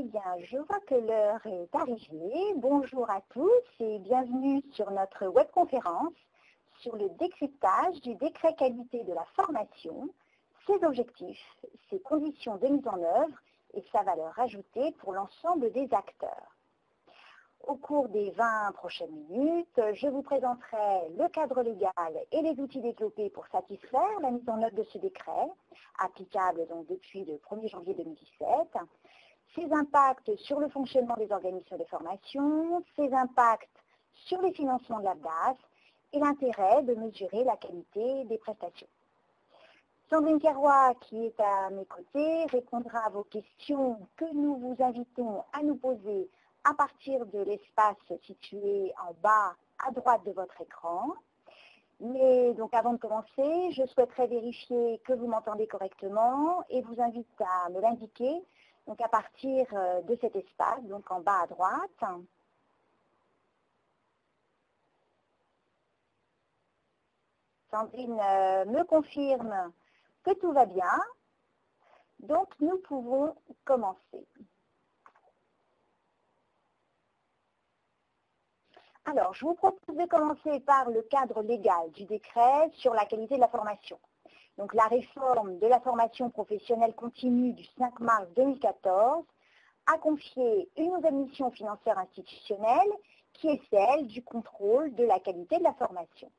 Eh bien, je vois que l'heure est arrivée. Bonjour à tous et bienvenue sur notre webconférence sur le décryptage du décret qualité de la formation, ses objectifs, ses conditions de mise en œuvre et sa valeur ajoutée pour l'ensemble des acteurs. Au cours des 20 prochaines minutes, je vous présenterai le cadre légal et les outils développés pour satisfaire la mise en œuvre de ce décret, applicable donc depuis le 1er janvier 2017, ses impacts sur le fonctionnement des organismes de formation, ses impacts sur les financements de l'ABDAS et l'intérêt de mesurer la qualité des prestations. Sandrine Carrois, qui est à mes côtés, répondra à vos questions que nous vous invitons à nous poser à partir de l'espace situé en bas à droite de votre écran. Mais donc avant de commencer, je souhaiterais vérifier que vous m'entendez correctement et vous invite à me l'indiquer donc à partir de cet espace, donc en bas à droite. Sandrine me confirme que tout va bien, donc nous pouvons commencer. Alors, je vous propose de commencer par le cadre légal du décret sur la qualité de la formation. Donc, la réforme de la formation professionnelle continue du 5 mars 2014 a confié une nouvelle mission financière institutionnelle qui est celle du contrôle de la qualité de la formation.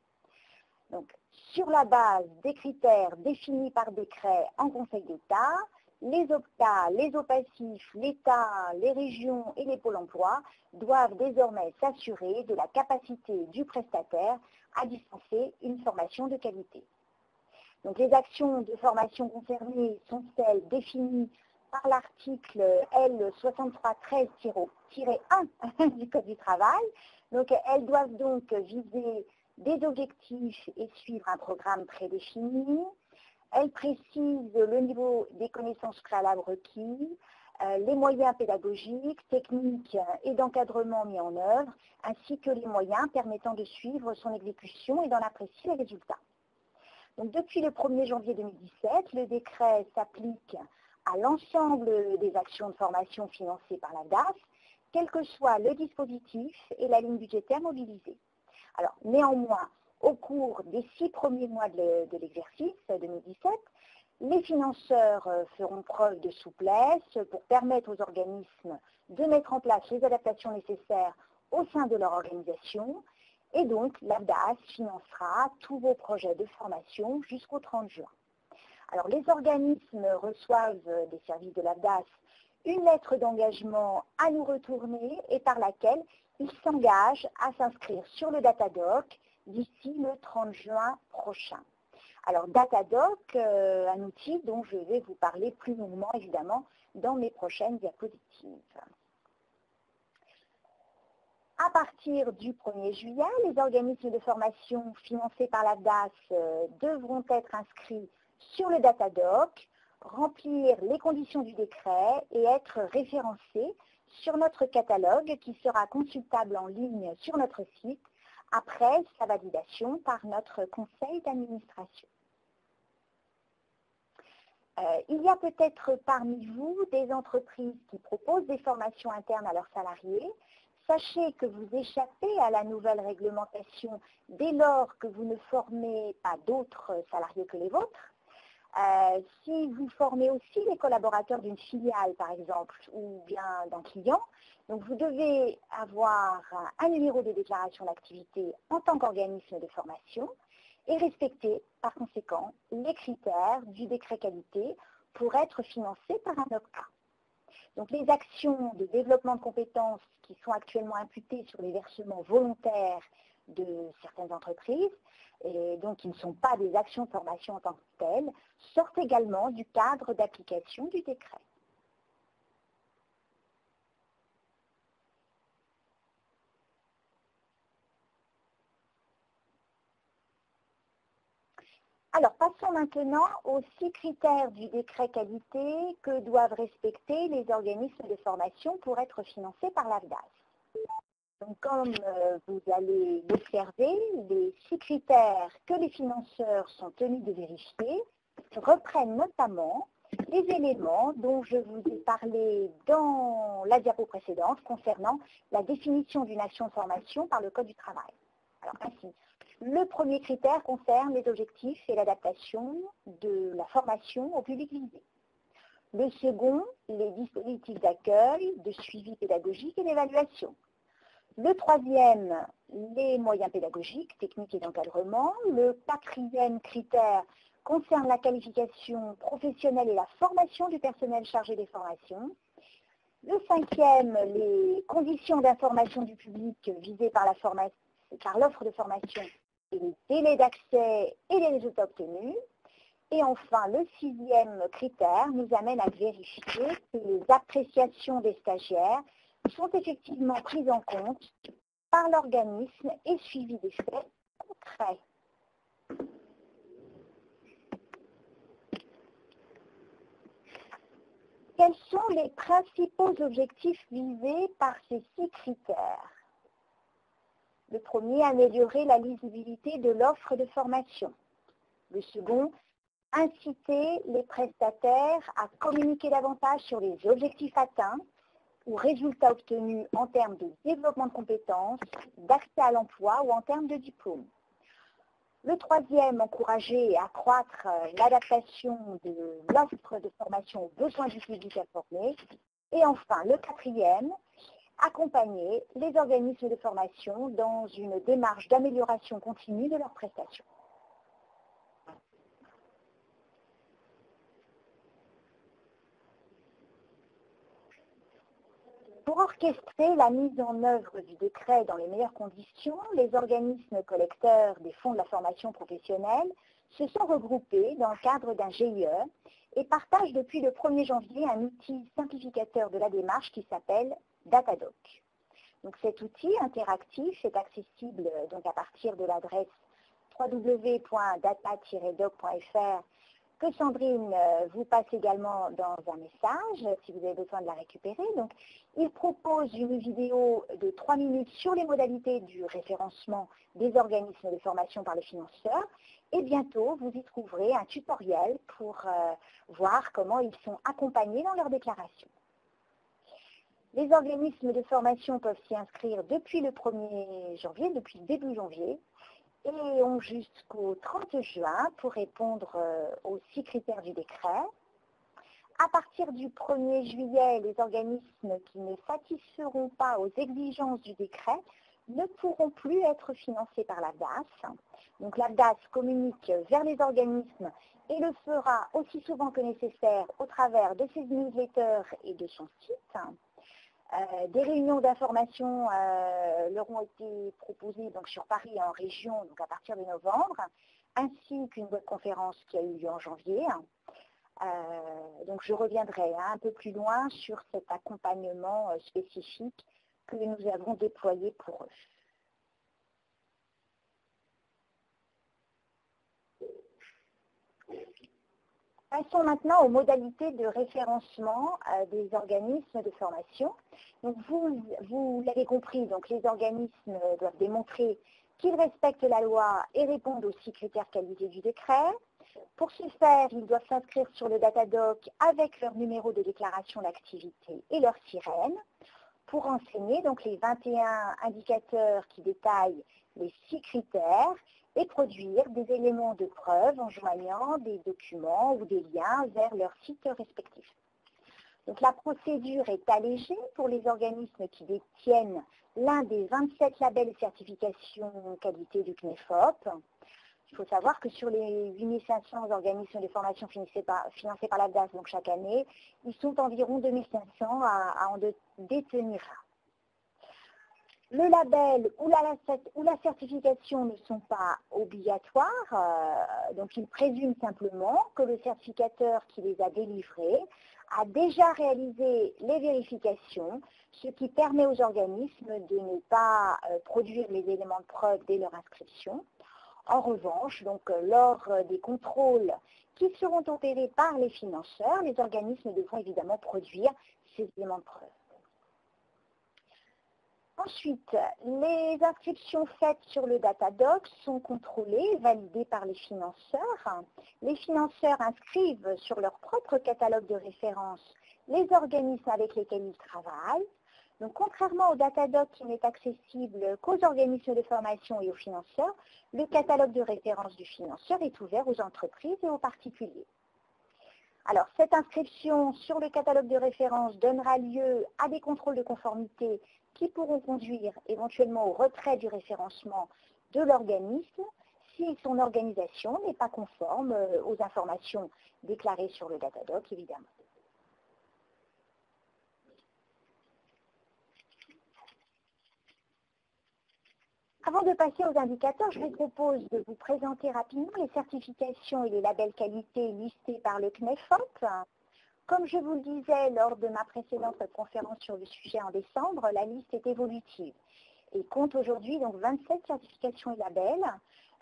Donc, sur la base des critères définis par décret en Conseil d'État, les OPCA, les OPACIF, l'État, les régions et les pôles emploi doivent désormais s'assurer de la capacité du prestataire à dispenser une formation de qualité. Donc, les actions de formation concernées sont celles définies par l'article L6313-1 du Code du travail. Donc, elles doivent donc viser des objectifs et suivre un programme prédéfini. Elle précise le niveau des connaissances préalables requis, les moyens pédagogiques, techniques et d'encadrement mis en œuvre, ainsi que les moyens permettant de suivre son exécution et d'en apprécier les résultats. Donc, depuis le 1er janvier 2017, le décret s'applique à l'ensemble des actions de formation financées par l'ABDAS, quel que soit le dispositif et la ligne budgétaire mobilisée. Alors, néanmoins, au cours des 6 premiers mois de l'exercice 2017, les financeurs feront preuve de souplesse pour permettre aux organismes de mettre en place les adaptations nécessaires au sein de leur organisation et donc l'ABDAS financera tous vos projets de formation jusqu'au 30 juin. Alors, les organismes reçoivent des services de l'ABDAS une lettre d'engagement à nous retourner et par laquelle ils s'engagent à s'inscrire sur le Datadoc d'ici le 30 juin prochain. Alors, Datadoc, un outil dont je vais vous parler plus longuement, évidemment, dans mes prochaines diapositives. À partir du 1er juillet, les organismes de formation financés par l'ABDAS devront être inscrits sur le Datadoc, remplir les conditions du décret et être référencés sur notre catalogue qui sera consultable en ligne sur notre site après sa validation par notre conseil d'administration. Il y a peut-être parmi vous des entreprises qui proposent des formations internes à leurs salariés. Sachez que vous échappez à la nouvelle réglementation dès lors que vous ne formez pas d'autres salariés que les vôtres. Si vous formez aussi les collaborateurs d'une filiale, par exemple, ou bien d'un client, donc vous devez avoir un numéro de déclaration d'activité en tant qu'organisme de formation et respecter, par conséquent, les critères du décret qualité pour être financé par un OPCA. Donc, les actions de développement de compétences qui sont actuellement imputées sur les versements volontaires de certaines entreprises, et donc qui ne sont pas des actions de formation en tant que telles, sortent également du cadre d'application du décret. Alors, passons maintenant aux 6 critères du décret qualité que doivent respecter les organismes de formation pour être financés par l'ABDAS. Donc, comme vous allez l'observer, les 6 critères que les financeurs sont tenus de vérifier reprennent notamment des éléments dont je vous ai parlé dans la diapo précédente concernant la définition d'une action de formation par le Code du travail. Alors ainsi, le premier critère concerne les objectifs et l'adaptation de la formation au public visé. Le second, les dispositifs d'accueil, de suivi pédagogique et d'évaluation. Le troisième, les moyens pédagogiques, techniques et d'encadrement. Le quatrième critère concerne la qualification professionnelle et la formation du personnel chargé des formations. Le cinquième, les conditions d'information du public visées par l'offre de formation et les délais d'accès et les résultats obtenus. Et enfin, le sixième critère nous amène à vérifier que les appréciations des stagiaires sont effectivement prises en compte par l'organisme et suivies des faits concrets. Quels sont les principaux objectifs visés par ces 6 critères? Le premier, améliorer la lisibilité de l'offre de formation. Le second, inciter les prestataires à communiquer davantage sur les objectifs atteints ou résultats obtenus en termes de développement de compétences, d'accès à l'emploi ou en termes de diplôme. Le troisième, encourager et accroître l'adaptation de l'offre de formation aux besoins du public informé. Et enfin, le quatrième, accompagner les organismes de formation dans une démarche d'amélioration continue de leurs prestations. Pour orchestrer la mise en œuvre du décret dans les meilleures conditions, les organismes collecteurs des fonds de la formation professionnelle se sont regroupés dans le cadre d'un GIE et partagent depuis le 1er janvier un outil simplificateur de la démarche qui s'appelle Datadoc. Donc cet outil interactif est accessible donc à partir de l'adresse www.data-doc.fr que Sandrine vous passe également dans un message si vous avez besoin de la récupérer. Donc, il propose une vidéo de 3 minutes sur les modalités du référencement des organismes de formation par les financeurs et bientôt vous y trouverez un tutoriel pour voir comment ils sont accompagnés dans leur déclaration. Les organismes de formation peuvent s'y inscrire depuis le 1er janvier, depuis le début janvier, et ont jusqu'au 30 juin pour répondre aux 6 critères du décret. À partir du 1er juillet, les organismes qui ne satisferont pas aux exigences du décret ne pourront plus être financés par l'AFDAS. Donc l'AFDAS communique vers les organismes et le fera aussi souvent que nécessaire au travers de ses newsletters et de son site. Des réunions d'information leur ont été proposées donc, sur Paris et en région donc à partir de novembre, ainsi qu'une webconférence qui a eu lieu en janvier. Donc je reviendrai un peu plus loin sur cet accompagnement spécifique que nous avons déployé pour eux. Passons maintenant aux modalités de référencement des organismes de formation. Donc vous l'avez compris, donc les organismes doivent démontrer qu'ils respectent la loi et répondent aux 6 critères qualité du décret. Pour ce faire, ils doivent s'inscrire sur le Datadoc avec leur numéro de déclaration d'activité et leur sirène pour renseigner donc les 21 indicateurs qui détaillent les 6 critères et produire des éléments de preuve en joignant des documents ou des liens vers leurs sites respectifs. Donc la procédure est allégée pour les organismes qui détiennent l'un des 27 labels et certifications qualité du CNEFOP. Il faut savoir que sur les 8500 organismes de formation financés par l'AFDAS donc chaque année, ils sont environ 2500 à en détenir un. Le label ou la certification ne sont pas obligatoires, donc ils présument simplement que le certificateur qui les a délivrés a déjà réalisé les vérifications, ce qui permet aux organismes de ne pas produire les éléments de preuve dès leur inscription. En revanche, donc, lors des contrôles qui seront opérés par les financeurs, les organismes devront évidemment produire ces éléments de preuve. Ensuite, les inscriptions faites sur le Datadoc sont contrôlées et validées par les financeurs. Les financeurs inscrivent sur leur propre catalogue de référence les organismes avec lesquels ils travaillent. Donc, contrairement au Datadoc qui n'est accessible qu'aux organismes de formation et aux financeurs, le catalogue de référence du financeur est ouvert aux entreprises et aux particuliers. Alors, cette inscription sur le catalogue de référence donnera lieu à des contrôles de conformité qui pourront conduire éventuellement au retrait du référencement de l'organisme si son organisation n'est pas conforme aux informations déclarées sur le Datadoc, évidemment. Avant de passer aux indicateurs, je vous propose de vous présenter rapidement les certifications et les labels qualité listés par le CNEFOP. Comme je vous le disais lors de ma précédente conférence sur le sujet en décembre, la liste est évolutive et compte aujourd'hui donc 27 certifications et labels.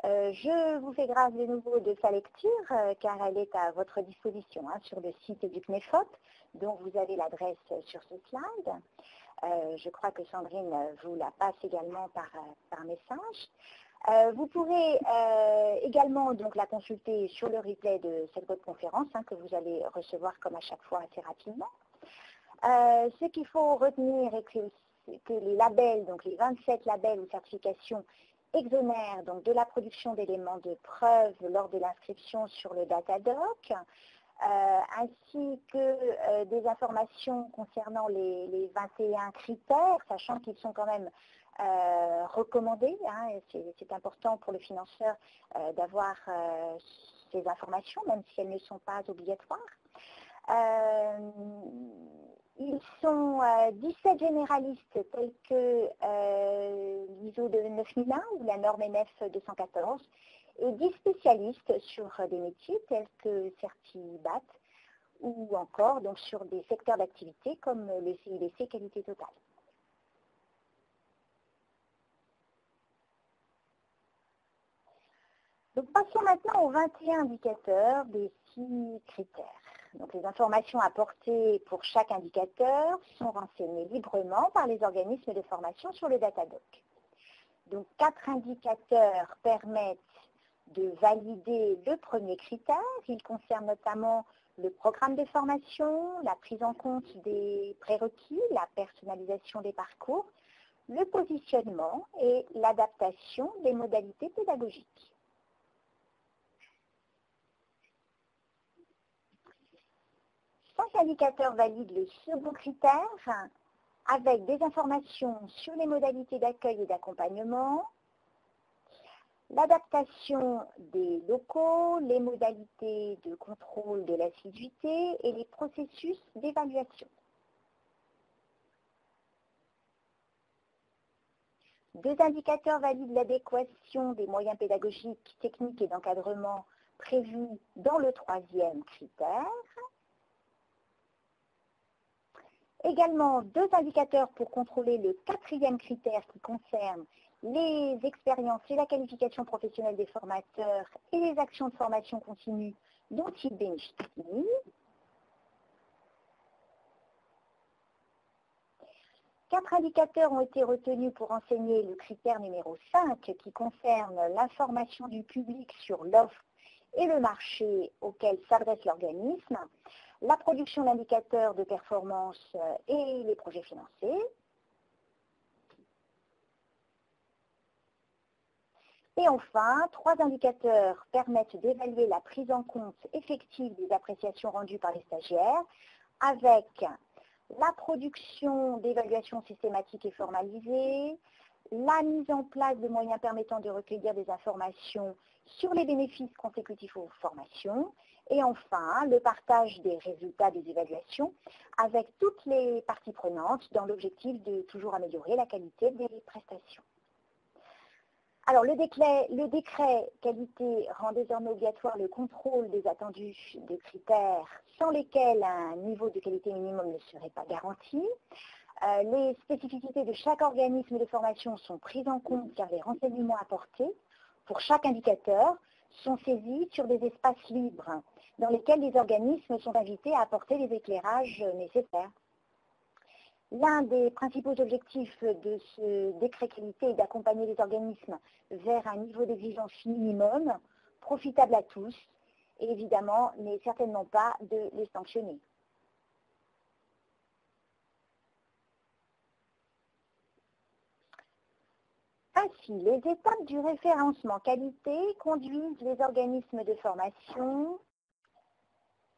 Je vous fais grâce de nouveau de sa lecture car elle est à votre disposition sur le site du CNEFOP, dont vous avez l'adresse sur ce slide. Je crois que Sandrine vous la passe également par message. Vous pourrez également donc la consulter sur le replay de cette conférence que vous allez recevoir comme à chaque fois assez rapidement. Ce qu'il faut retenir est que les labels, donc les 27 labels ou certifications exonèrent donc de la production d'éléments de preuve lors de l'inscription sur le Datadoc, ainsi que des informations concernant les 21 critères, sachant qu'ils sont quand même recommandés. C'est important pour le financeur d'avoir ces informations, même si elles ne sont pas obligatoires. Ils sont 17 généralistes tels que l'ISO 9001 ou la norme NF 214 et 10 spécialistes sur des métiers tels que Certibat ou encore donc, sur des secteurs d'activité comme le CIDC qualité totale. Donc, passons maintenant aux 21 indicateurs des 6 critères. Donc, les informations apportées pour chaque indicateur sont renseignées librement par les organismes de formation sur le Datadoc. Donc, 4 indicateurs permettent de valider le premier critère. Il concerne notamment le programme de formation, la prise en compte des prérequis, la personnalisation des parcours, le positionnement et l'adaptation des modalités pédagogiques. Chaque indicateur valide le second critère avec des informations sur les modalités d'accueil et d'accompagnement, l'adaptation des locaux, les modalités de contrôle de l'assiduité et les processus d'évaluation. Deux indicateurs valident l'adéquation des moyens pédagogiques, techniques et d'encadrement prévus dans le troisième critère. Également, deux indicateurs pour contrôler le quatrième critère qui concerne les expériences et la qualification professionnelle des formateurs et les actions de formation continue dont ils bénéficient. 4 indicateurs ont été retenus pour enseigner le critère numéro 5 qui concerne l'information du public sur l'offre et le marché auquel s'adresse l'organisme, la production d'indicateurs de performance et les projets financés. Et enfin, 3 indicateurs permettent d'évaluer la prise en compte effective des appréciations rendues par les stagiaires avec la production d'évaluations systématiques et formalisées, la mise en place de moyens permettant de recueillir des informations sur les bénéfices consécutifs aux formations, et enfin, le partage des résultats des évaluations avec toutes les parties prenantes dans l'objectif de toujours améliorer la qualité des prestations. Alors, le décret qualité rend désormais obligatoire le contrôle des attendus de critères sans lesquels un niveau de qualité minimum ne serait pas garanti. Les spécificités de chaque organisme de formation sont prises en compte car les renseignements apportés pour chaque indicateur sont saisis sur des espaces libres dans lesquels les organismes sont invités à apporter les éclairages nécessaires. L'un des principaux objectifs de ce décret qualité est d'accompagner les organismes vers un niveau d'exigence minimum, profitable à tous, et évidemment n'est certainement pas de les sanctionner. Ainsi, les étapes du référencement qualité conduisent les organismes de formation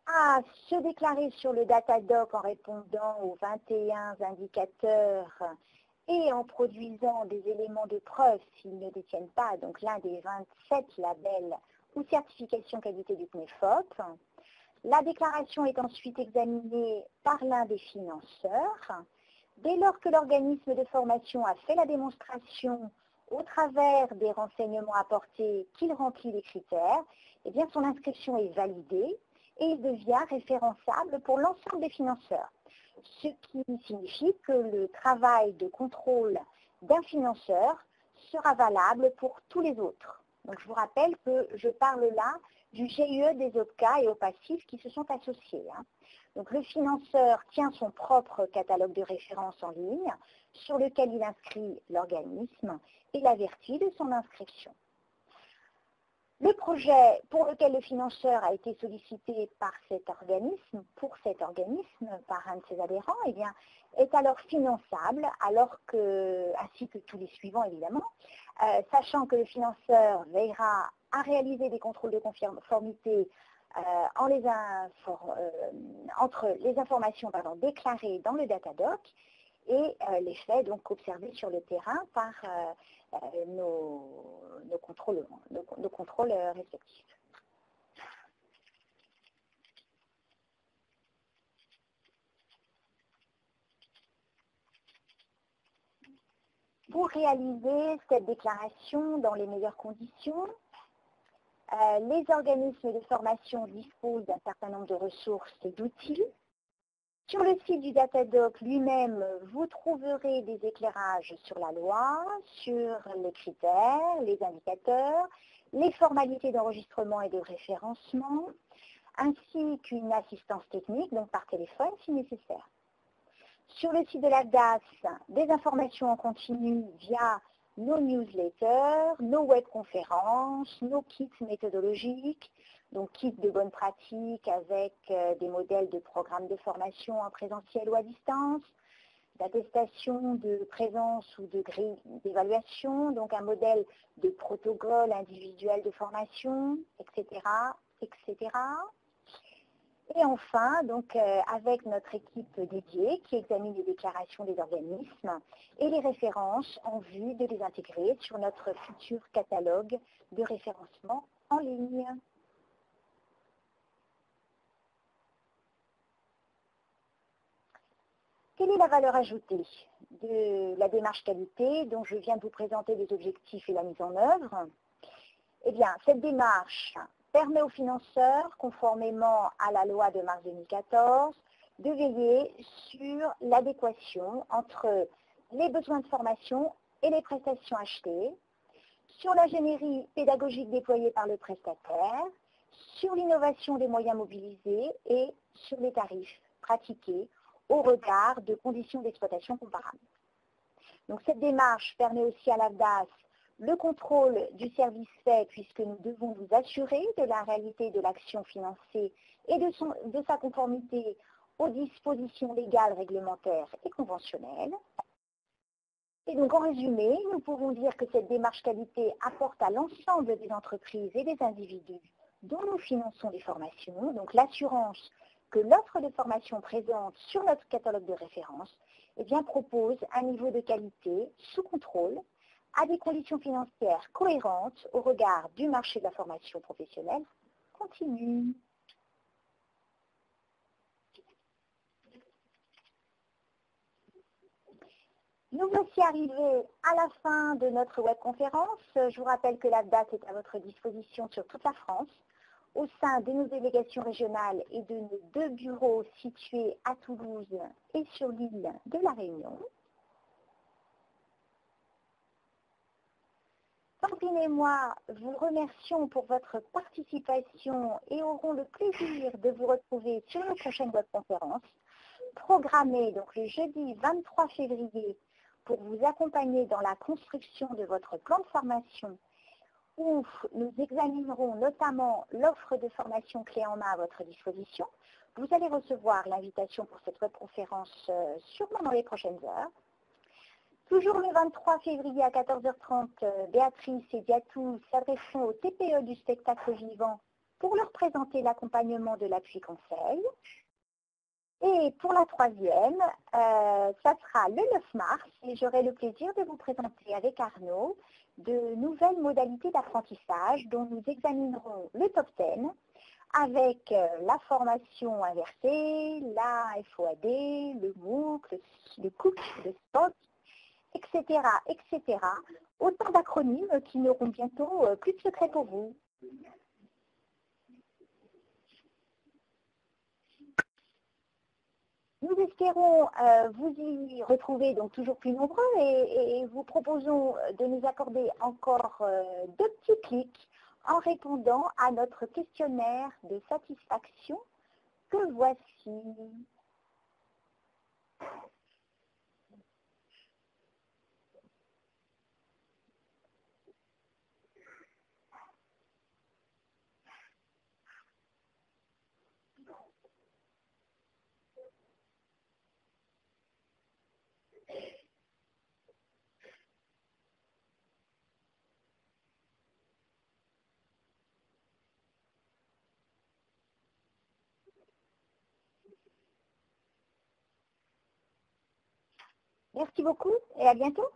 à se déclarer sur le Datadoc en répondant aux 21 indicateurs et en produisant des éléments de preuve s'ils ne détiennent pas donc l'un des 27 labels ou certifications qualité du CNEFOP. La déclaration est ensuite examinée par l'un des financeurs. Dès lors que l'organisme de formation a fait la démonstration au travers des renseignements apportés qu'il remplit les critères, eh bien son inscription est validée et il devient référençable pour l'ensemble des financeurs. Ce qui signifie que le travail de contrôle d'un financeur sera valable pour tous les autres. Donc je vous rappelle que je parle là du GIE des OPCA et OPACIF qui se sont associés. Donc le financeur tient son propre catalogue de référence en ligne sur lequel il inscrit l'organisme et l'avertit de son inscription. Le projet pour lequel le financeur a été sollicité par cet organisme, par un de ses adhérents, eh bien, est alors finançable, ainsi que tous les suivants évidemment, sachant que le financeur veillera à réaliser des contrôles de conformité entre les informations déclarées dans le Datadoc et les faits donc observés sur le terrain par nos contrôles respectifs. Pour réaliser cette déclaration dans les meilleures conditions, les organismes de formation disposent d'un certain nombre de ressources et d'outils. Sur le site du Datadoc lui-même, vous trouverez des éclairages sur la loi, sur les critères, les indicateurs, les formalités d'enregistrement et de référencement, ainsi qu'une assistance technique, donc par téléphone si nécessaire. Sur le site de l'AFDAS, des informations en continu via nos newsletters, nos webconférences, nos kits méthodologiques, donc kits de bonnes pratiques avec des modèles de programmes de formation en présentiel ou à distance, d'attestation de présence ou de grille d'évaluation, donc un modèle de protocole individuel de formation, etc., etc. Et enfin, donc, avec notre équipe dédiée qui examine les déclarations des organismes et les références en vue de les intégrer sur notre futur catalogue de référencement en ligne. Quelle est la valeur ajoutée de la démarche qualité dont je viens de vous présenter les objectifs et la mise en œuvre? Eh bien, cette démarche permet aux financeurs, conformément à la loi de mars 2014, de veiller sur l'adéquation entre les besoins de formation et les prestations achetées, sur l'ingénierie pédagogique déployée par le prestataire, sur l'innovation des moyens mobilisés et sur les tarifs pratiqués au regard de conditions d'exploitation comparables. Donc cette démarche permet aussi à l'AFDAS le contrôle du service fait, puisque nous devons nous assurer de la réalité de l'action financée et de sa conformité aux dispositions légales, réglementaires et conventionnelles. Et donc en résumé, nous pouvons dire que cette démarche qualité apporte à l'ensemble des entreprises et des individus dont nous finançons les formations, donc l'assurance que l'offre de formation présente sur notre catalogue de référence propose un niveau de qualité sous contrôle, à des conditions financières cohérentes au regard du marché de la formation professionnelle continue. Nous voici arrivés à la fin de notre webconférence. Je vous rappelle que l'AFDAS est à votre disposition sur toute la France, au sein de nos délégations régionales et de nos 2 bureaux situés à Toulouse et sur l'île de la Réunion. Sandrine et moi vous remercions pour votre participation et aurons le plaisir de vous retrouver sur une prochaine webconférence programmé donc le jeudi 23 février pour vous accompagner dans la construction de votre plan de formation où nous examinerons notamment l'offre de formation clé en main à votre disposition. Vous allez recevoir l'invitation pour cette webconférence sûrement dans les prochaines heures. Toujours le 23 février à 14h30, Béatrice et Diatou s'adresseront au TPE du spectacle vivant pour leur présenter l'accompagnement de l'appui conseil. Et pour la troisième, ça sera le 9 mars et j'aurai le plaisir de vous présenter avec Arnaud de nouvelles modalités d'apprentissage dont nous examinerons le top 10 avec la formation inversée, la FOAD, le MOOC, le COOC, le SPOC, etc., etc. Autant d'acronymes qui n'auront bientôt plus de secret pour vous. Nous espérons vous y retrouver donc toujours plus nombreux et vous proposons de nous accorder encore 2 petits clics en répondant à notre questionnaire de satisfaction que voici. Merci beaucoup et à bientôt.